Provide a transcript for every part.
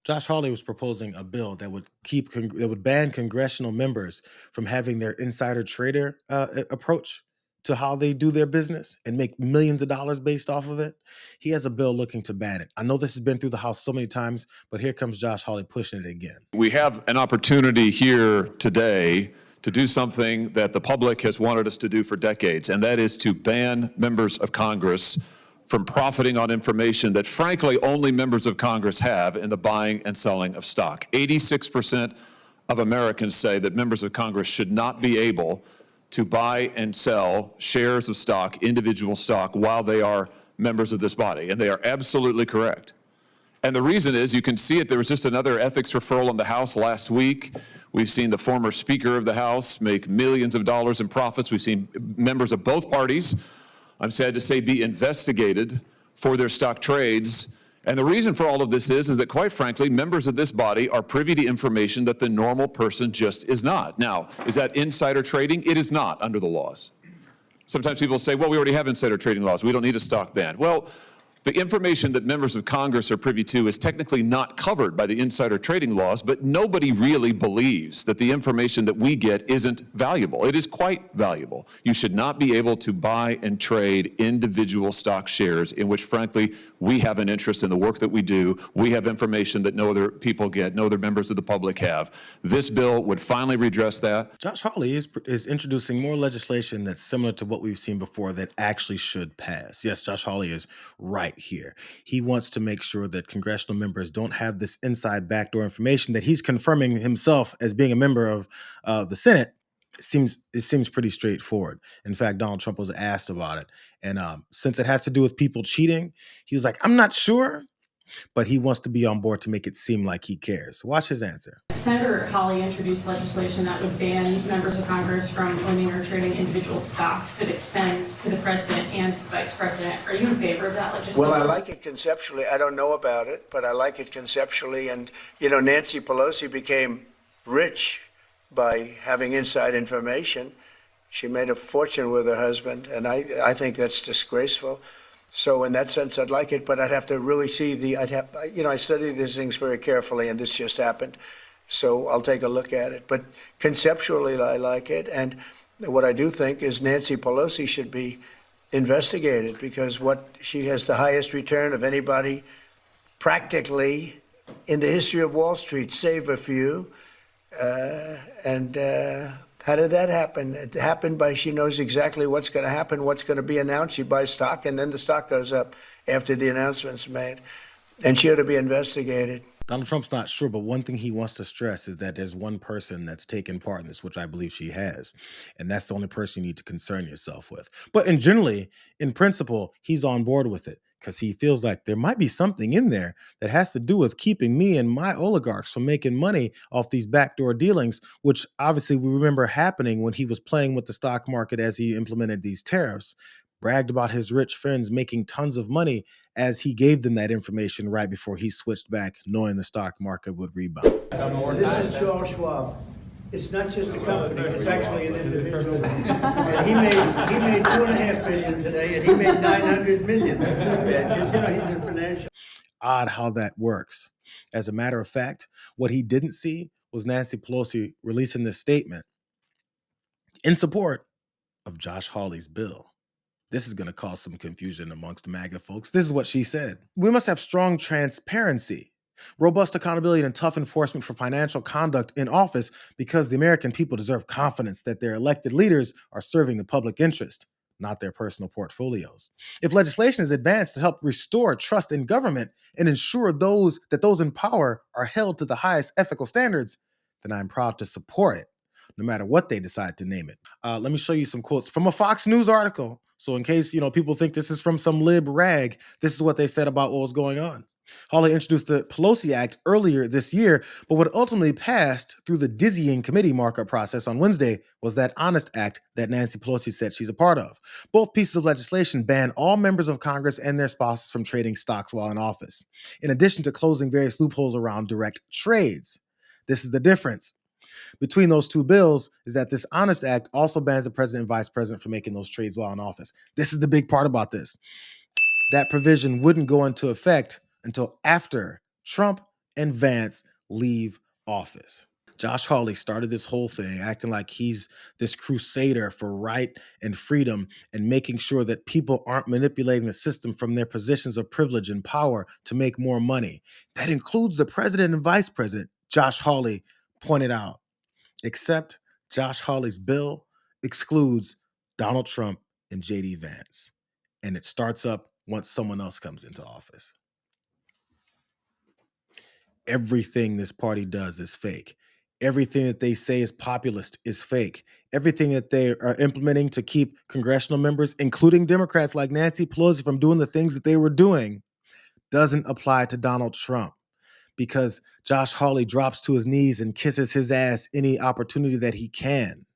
Josh Hawley was proposing a bill that would that would ban congressional members from having their insider trader approach to how they do their business and make millions of dollars based off of it. He has a bill looking to ban it. I know this has been through the House so many times, but here comes Josh Hawley pushing it again. We have an opportunity here today to do something that the public has wanted us to do for decades, and that is to ban members of Congress from profiting on information that, frankly, only members of Congress have in the buying and selling of stock. 86% of Americans say that members of Congress should not be able to buy and sell shares of stock, individual stock, while they are members of this body, and they are absolutely correct. And the reason is, you can see it, there was just another ethics referral in the House last week. We've seen the former Speaker of the House make millions of dollars in profits. We've seen members of both parties, I'm sad to say, be investigated for their stock trades. And the reason for all of this is that, quite frankly, members of this body are privy to information that the normal person just is not. Now, is that insider trading? It is not under the laws. Sometimes people say, well, we already have insider trading laws. We don't need a stock ban. Well, the information that members of Congress are privy to is technically not covered by the insider trading laws, but nobody really believes that the information that we get isn't valuable. It is quite valuable. You should not be able to buy and trade individual stock shares in which, frankly, we have an interest in the work that we do. We have information that no other people get, no other members of the public have. This bill would finally redress that. Josh Hawley is introducing more legislation that's similar to what we've seen before that actually should pass. Yes, Josh Hawley is right here. He wants to make sure that congressional members don't have this inside backdoor information that he's confirming himself as being a member of the Senate. It seems pretty straightforward. In fact, Donald Trump was asked about it. And since it has to do with people cheating, he was like, I'm not sure, but he wants to be on board to make it seem like he cares. Watch his answer. Senator Hawley introduced legislation that would ban members of Congress from owning or trading individual stocks. It extends to the president and vice president. Are you in favor of that legislation? Well, I like it conceptually. I don't know about it, but I like it conceptually. And, you know, Nancy Pelosi became rich by having inside information. She made a fortune with her husband, and I think that's disgraceful. So in that sense, I'd like it, but I'd have to really see I study these things very carefully, and this just happened. So I'll take a look at it. But conceptually, I like it. And what I do think is Nancy Pelosi should be investigated, because she has the highest return of anybody practically in the history of Wall Street, save a few. How did that happen? It happened by she knows exactly what's going to happen, what's going to be announced. She buys stock, and then the stock goes up after the announcement's made. And she ought to be investigated. Donald Trump's not sure, but one thing he wants to stress is that there's one person that's taken part in this, which I believe she has. And that's the only person you need to concern yourself with. But in principle, he's on board with it, because he feels like there might be something in there that has to do with keeping me and my oligarchs from making money off these backdoor dealings, which obviously we remember happening when he was playing with the stock market as he implemented these tariffs, bragged about his rich friends making tons of money as he gave them that information right before he switched back, knowing the stock market would rebound. This is Charles Schwab. It's not just a company, it's actually an individual. And he made $2.5 billion today, and he made $900 million. That's not bad, because he's in financial. Odd how that works. As a matter of fact, what he didn't see was Nancy Pelosi releasing this statement in support of Josh Hawley's bill. This is going to cause some confusion amongst MAGA folks. This is what she said. We must have strong transparency, robust accountability, and tough enforcement for financial conduct in office, because the American people deserve confidence that their elected leaders are serving the public interest, not their personal portfolios. If legislation is advanced to help restore trust in government and ensure that those in power are held to the highest ethical standards, then I'm proud to support it, no matter what they decide to name it. Let me show you some quotes from a Fox News article. So in case people think this is from some lib rag, this is what they said about what was going on. Hawley introduced the Pelosi Act earlier this year, but what ultimately passed through the dizzying committee markup process on Wednesday was that Honest Act that Nancy Pelosi said she's a part of. Both pieces of legislation ban all members of Congress and their spouses from trading stocks while in office, in addition to closing various loopholes around direct trades. This is the difference between those two bills, is that this Honest Act also bans the president and vice president from making those trades while in office. This is the big part about this. That provision wouldn't go into effect until after Trump and Vance leave office. Josh Hawley started this whole thing acting like he's this crusader for right and freedom and making sure that people aren't manipulating the system from their positions of privilege and power to make more money. That includes the president and vice president, Josh Hawley pointed out. Except Josh Hawley's bill excludes Donald Trump and J.D. Vance. And it starts up once someone else comes into office. Everything this party does is fake. Everything that they say is populist is fake. Everything that they are implementing to keep congressional members, including Democrats like Nancy Pelosi, from doing the things that they were doing doesn't apply to Donald Trump, because Josh Hawley drops to his knees and kisses his ass any opportunity that he can.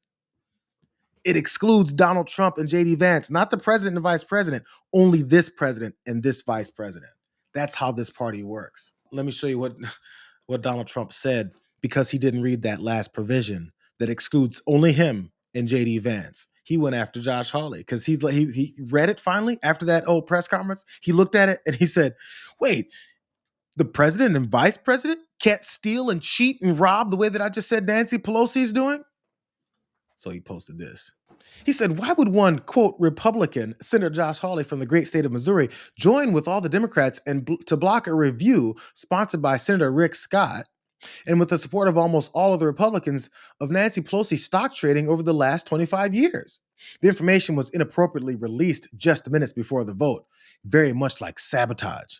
It excludes Donald Trump and J.D. Vance, not the president and vice president, only this president and this vice president. That's how this party works. Let me show you what Donald Trump said, because he didn't read that last provision that excludes only him and J.D. Vance. He went after Josh Hawley because he read it finally after that old press conference. He looked at it and he said, wait, the president and vice president can't steal and cheat and rob the way that I just said Nancy Pelosi is doing? So he posted this. He said, why would one, quote, Republican, Senator Josh Hawley from the great state of Missouri, join with all the Democrats to block a review sponsored by Senator Rick Scott and with the support of almost all of the Republicans of Nancy Pelosi's stock trading over the last 25 years? The information was inappropriately released just minutes before the vote, very much like sabotage.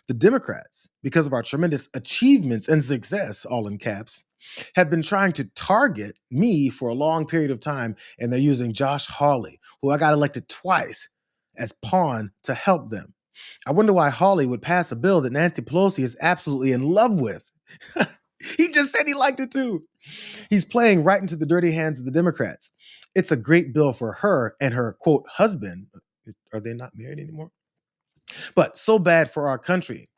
The Democrats, because of our tremendous achievements and success, all in caps, have been trying to target me for a long period of time, and they're using Josh Hawley, who I got elected twice, as pawn to help them. I wonder why Hawley would pass a bill that Nancy Pelosi is absolutely in love with. He just said he liked it too. He's playing right into the dirty hands of the Democrats. It's a great bill for her and her, quote, husband. Are they not married anymore? But so bad for our country.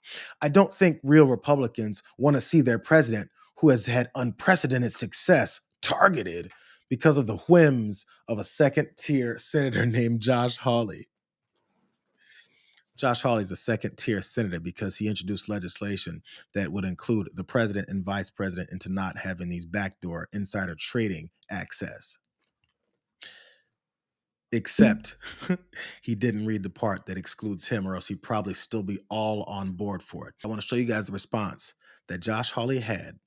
I don't think real Republicans want to see their president, who has had unprecedented success, targeted because of the whims of a second-tier senator named Josh Hawley. Josh Hawley is a second-tier senator because he introduced legislation that would include the president and vice president into not having these backdoor insider trading access. Except he didn't read the part that excludes him, or else he'd probably still be all on board for it. I want to show you guys the response that Josh Hawley had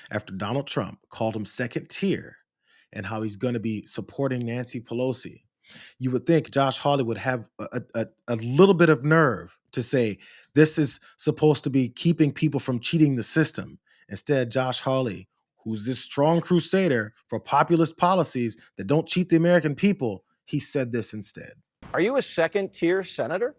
after Donald Trump called him second tier and how he's going to be supporting Nancy Pelosi. You would think Josh Hawley would have a little bit of nerve to say, this is supposed to be keeping people from cheating the system. Instead, Josh Hawley, who's this strong crusader for populist policies that don't cheat the American people, he said this instead. Are you a second-tier senator?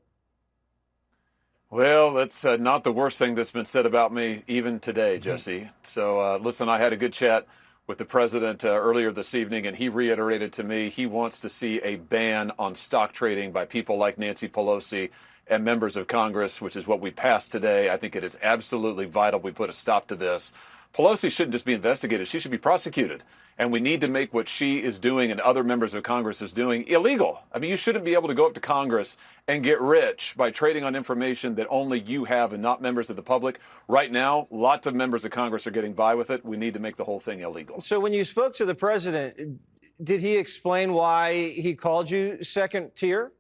Well, that's not the worst thing that's been said about me even today, Jesse. So listen, I had a good chat with the president earlier this evening, and he reiterated to me he wants to see a ban on stock trading by people like Nancy Pelosi and members of Congress, which is what we passed today. I think it is absolutely vital we put a stop to this. Pelosi shouldn't just be investigated. She should be prosecuted. And we need to make what she is doing and other members of Congress is doing illegal. I mean, you shouldn't be able to go up to Congress and get rich by trading on information that only you have and not members of the public. Right now, lots of members of Congress are getting by with it. We need to make the whole thing illegal. So when you spoke to the president, did he explain why he called you second tier?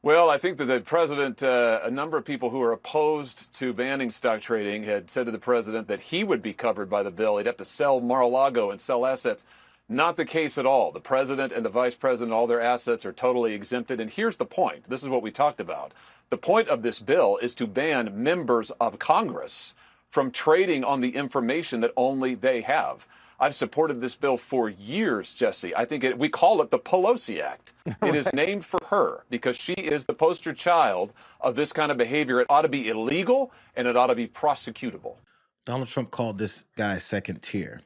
Well, I think that the president, a number of people who are opposed to banning stock trading had said to the president that he would be covered by the bill. He'd have to sell Mar-a-Lago and sell assets. Not the case at all. The president and the vice president, all their assets are totally exempted. And here's the point. This is what we talked about. The point of this bill is to ban members of Congress from trading on the information that only they have. I've supported this bill for years, Jesse. I think we call it the Pelosi Act. It is named for her because she is the poster child of this kind of behavior. It ought to be illegal and it ought to be prosecutable. Donald Trump called this guy second tier.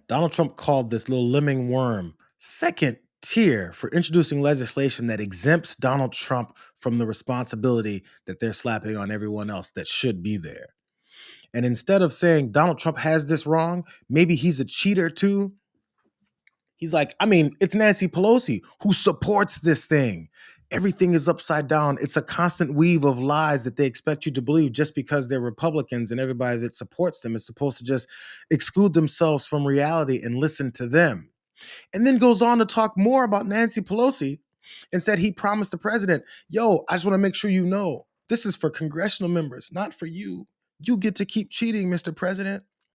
Donald Trump called this little lemming worm second tier for introducing legislation that exempts Donald Trump from the responsibility that they're slapping on everyone else that should be there. And instead of saying Donald Trump has this wrong, maybe he's a cheater too, he's like, I mean, it's Nancy Pelosi who supports this thing. Everything is upside down. It's a constant weave of lies that they expect you to believe just because they're Republicans, and everybody that supports them is supposed to just exclude themselves from reality and listen to them. And then goes on to talk more about Nancy Pelosi and said he promised the president, yo, I just want to make sure this is for congressional members, not for you. You get to keep cheating, Mr. President.